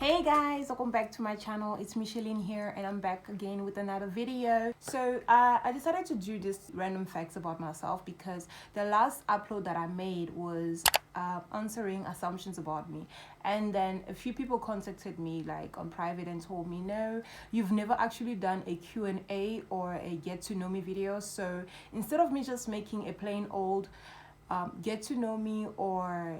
Hey guys, welcome back to my channel. It's Micheline here and I'm back again with another video. So I decided to do this random facts about myself because the last upload that I made was answering assumptions about me, and then a few people contacted me like on private and told me, no, you've never actually done a Q&A or a get to know me video. So instead of me just making a plain old get to know me or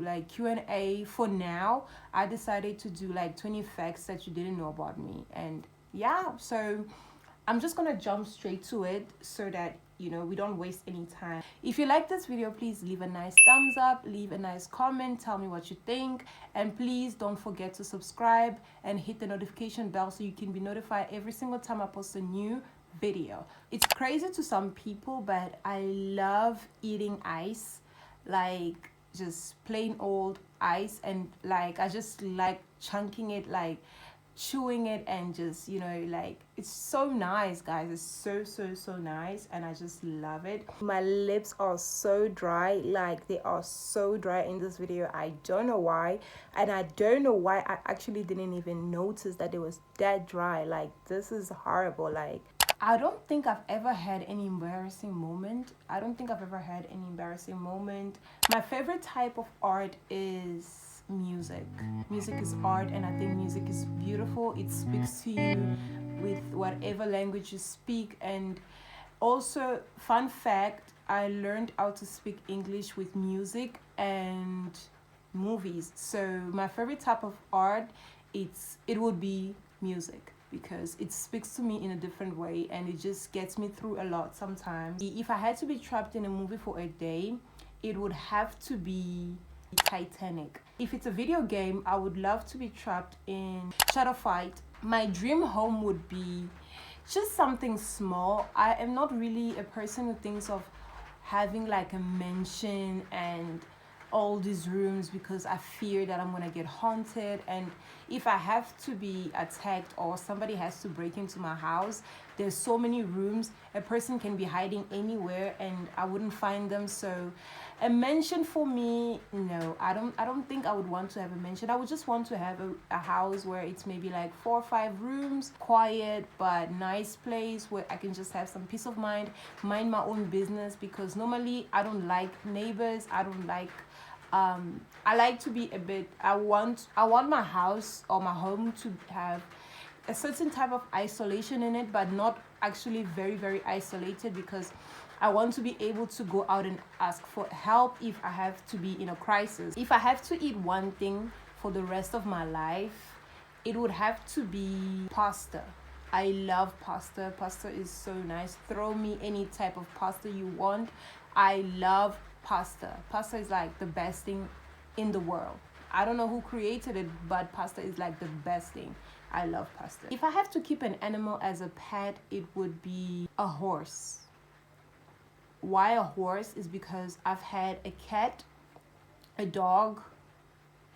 like Q&A, for now I decided to do like 20 facts that you didn't know about me. And yeah, so I'm just gonna jump straight to it so that we don't waste any time. If you like this video, please leave a nice thumbs up, leave a nice comment, tell me what you think, and please don't forget to subscribe and hit the notification bell so you can be notified every single time I post a new video. It's crazy to some people, but I love eating ice, like just plain old ice, and like I just like chunking it, like chewing it, and just like it's so nice, guys. It's so nice and I just love it. My lips are so dry, like they are so dry in this video. I don't know why, and I don't know why I actually didn't even notice that it was that dry. Like, this is horrible. Like, I don't think I've ever had any embarrassing moment. My favorite type of art is music. Music is art, and I think music is beautiful. It speaks to you with whatever language you speak. And also, fun fact, I learned how to speak English with music and movies. So my favorite type of art, it would be music, because it speaks to me in a different way and it just gets me through a lot sometimes. If I had to be trapped in a movie for a day, it would have to be Titanic. If it's a video game, I would love to be trapped in Shadow Fight. My dream home would be just something small. I am not really a person who thinks of having like a mansion and all these rooms, because I fear that I'm gonna get haunted, and if I have to be attacked or somebody has to break into my house, there's so many rooms, a person can be hiding anywhere and I wouldn't find them. So a mansion for me, no, I don't think I would want to have a mansion. I would just want to have a house where it's maybe like 4 or 5 rooms, quiet but nice place where I can just have some peace of mind my own business, because normally I don't like neighbors. I don't like I like to be a bit, I want my house or my home to have a certain type of isolation in it, but not actually very isolated, because I want to be able to go out and ask for help if I have to be in a crisis. If I have to eat one thing for the rest of my life, it would have to be pasta. I love pasta. Pasta is so nice. Throw me any type of pasta you want. I love pasta. Pasta is like the best thing in the world. I don't know who created it, but pasta is like the best thing. I love pasta. If I have to keep an animal as a pet, it would be a horse. Why a horse is because I've had a cat, a dog,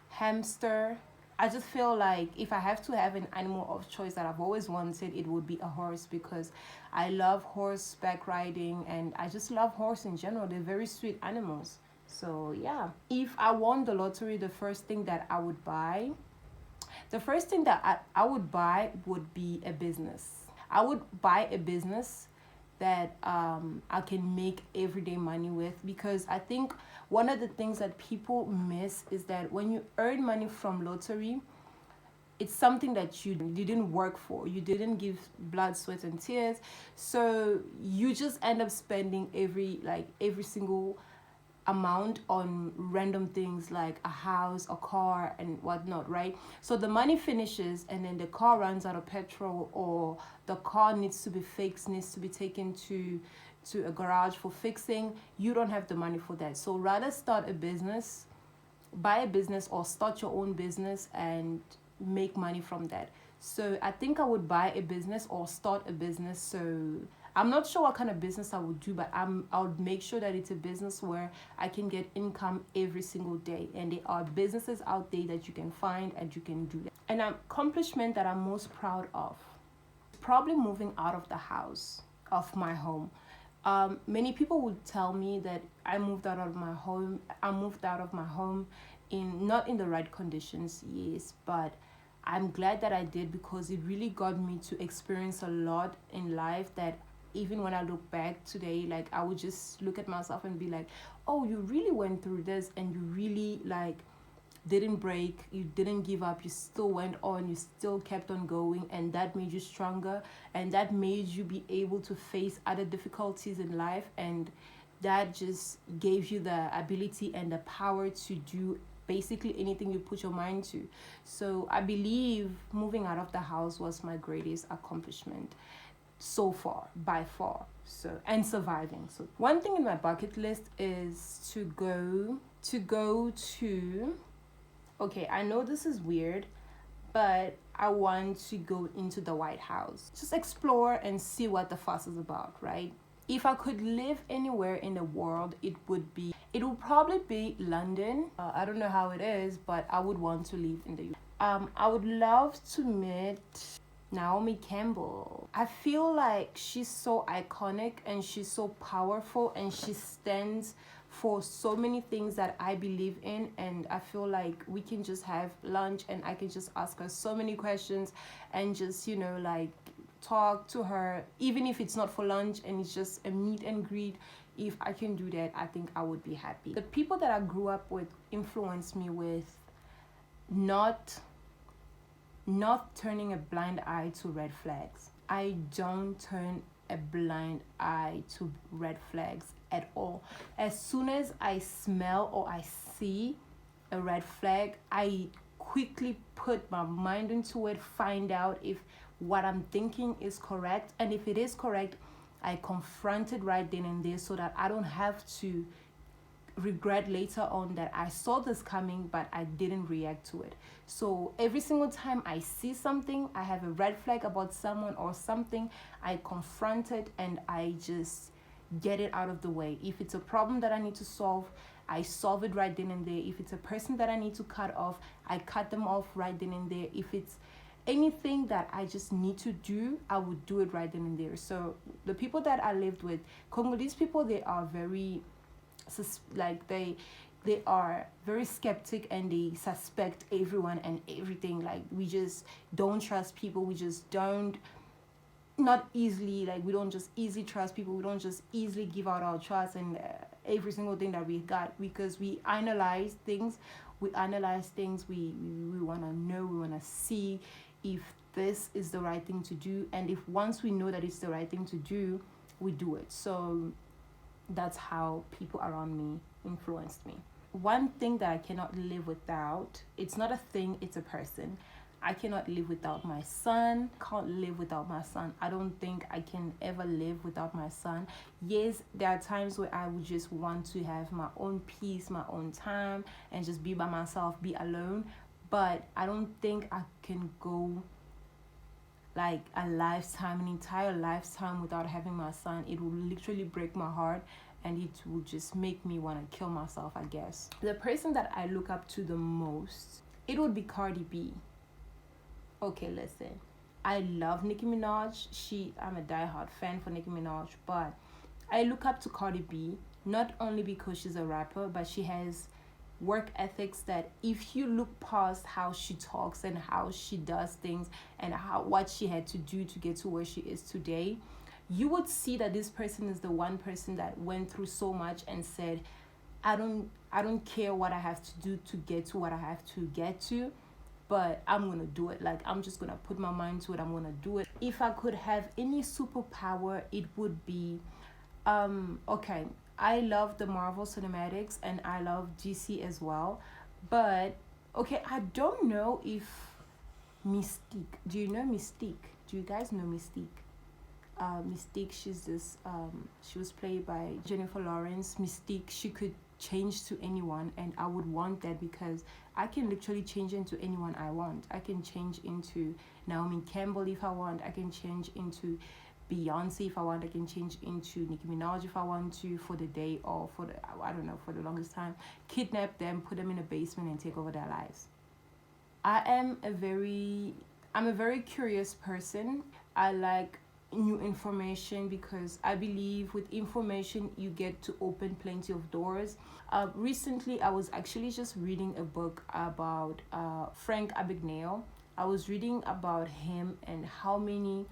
hamster. I just feel like if I have to have an animal of choice that I've always wanted, it would be a horse, because I love horseback riding and I just love horse in general. They're very sweet animals. So yeah, if I won the lottery, the first thing that I would buy would be a business. I would buy a business that I can make everyday money with, because I think one of the things that people miss is that when you earn money from lottery, it's something that you didn't work for. You didn't give blood, sweat, and tears. So you just end up spending every single amount on random things like a house, a car, and whatnot, right? So the money finishes and then the car runs out of petrol, or the car needs to be fixed, needs to be taken to a garage for fixing. You don't have the money for that. So rather start a business, buy a business, or start your own business and make money from that. So I think I would buy a business or start a business. So I'm not sure what kind of business I would do, but I would make sure that it's a business where I can get income every single day. And there are businesses out there that you can find and you can do that. An accomplishment that I'm most proud of, probably moving out of the house, of my home. Many people would tell me that I moved out of my home in not in the right conditions, yes, but I'm glad that I did, because it really got me to experience a lot in life that even when I look back today, like I would just look at myself and be like, oh, you really went through this, and you really like didn't break, you didn't give up, you still went on, you still kept on going, and that made you stronger, and that made you be able to face other difficulties in life, and that just gave you the ability and the power to do basically anything you put your mind to. So I believe moving out of the house was my greatest accomplishment so far, by far. So, and surviving. So one thing in my bucket list is to okay, I know this is weird, but I want to go into the White House. Just explore and see what the fuss is about, right? If I could live anywhere in the world, it would probably be London. I don't know how it is, but I would want to live in the I would love to meet Naomi Campbell. I feel like she's so iconic and she's so powerful, and she stands for so many things that I believe in, and I feel like we can just have lunch and I can just ask her so many questions and just, like talk to her, even if it's not for lunch and it's just a meet and greet. If I can do that, I think I would be happy. The people that I grew up with influenced me with not turning a blind eye to red flags. I don't turn a blind eye to red flags at all. As soon as I smell or I see a red flag, I quickly put my mind into it, find out if what I'm thinking is correct, and if it is correct, I confront it right then and there, so that I don't have to regret later on that I saw this coming but I didn't react to it. So every single time I see something, I have a red flag about someone or something, I confront it and I just get it out of the way. If it's a problem that I need to solve, I solve it right then and there. If it's a person that I need to cut off, I cut them off right then and there. If it's anything that I just need to do, I would do it right then and there. So the people that I lived with, Congolese people, they are very they are very skeptic, and they suspect everyone and everything. Like, we just don't trust people. We just don't not easily, like, we don't just easily trust people. We don't just easily give out our trust and every single thing that we got, because we analyze things. We want to know, we want to see if this is the right thing to do, and if once we know that it's the right thing to do, we do it. So that's how people around me influenced me. One thing that I cannot live without, it's not a thing, it's a person. I cannot live without my son. Can't live without my son. I don't think I can ever live without my son. Yes, there are times where I would just want to have my own peace, my own time, and just be by myself, be alone. But I don't think I can go like an entire lifetime without having my son. It will literally break my heart, and it will just make me want to kill myself, I guess. The person that I look up to the most, it would be Cardi B. Okay, listen, I love Nicki Minaj. I'm a diehard fan for Nicki Minaj, but I look up to Cardi B not only because she's a rapper, but she has work ethics that, if you look past how she talks and how she does things and what she had to do to get to where she is today, you would see that this person is the one person that went through so much and said, I don't care what I have to do to get to what I have to get to, but I'm gonna do it. Like, I'm just gonna put my mind to it. I'm gonna do it. If I could have any superpower, it would be okay, I love the Marvel Cinematics and I love DC as well, but okay, I don't know if Mystique. Do you know Mystique? Do you guys know Mystique? Mystique, she was played by Jennifer Lawrence. Mystique, she could change to anyone, and I would want that, because I can literally change into anyone I want. I can change into Naomi Campbell if I want. I can change into Beyonce if I want. I can change into Nicki Minaj if I want to, for the day, or for the longest time, kidnap them, put them in a basement and take over their lives. I'm a very curious person. I like new information, because I believe with information you get to open plenty of doors. Recently I was actually just reading a book about Frank Abagnale. I was reading about him and how many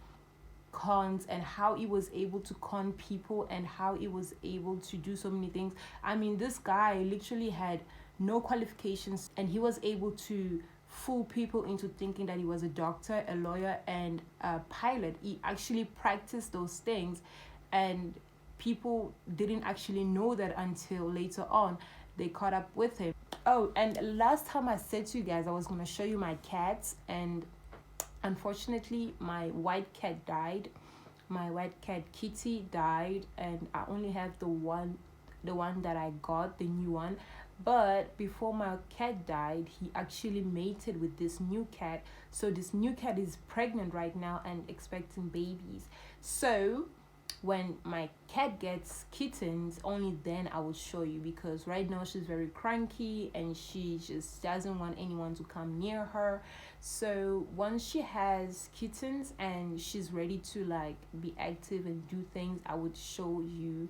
cons and how he was able to con people and how he was able to do so many things. I mean, this guy literally had no qualifications and he was able to fool people into thinking that he was a doctor, a lawyer, and a pilot. He actually practiced those things, and people didn't actually know that until later on they caught up with him. Oh, and last time I said to you guys I was going to show you my cats, and unfortunately my white cat died. My white cat Kitty died, and I only have the one that I got, the new one. But before my cat died, he actually mated with this new cat. So this new cat is pregnant right now and expecting babies. So when my cat gets kittens, only then I will show you, because right now she's very cranky and she just doesn't want anyone to come near her. So once she has kittens and she's ready to like be active and do things, I would show you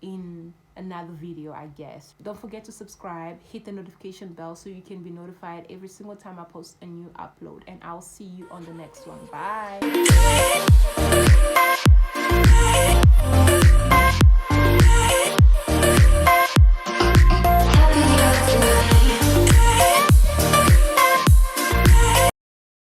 in another video, I guess. Don't forget to subscribe, hit the notification bell so you can be notified every single time I post a new upload, and I'll see you on the next one. Bye.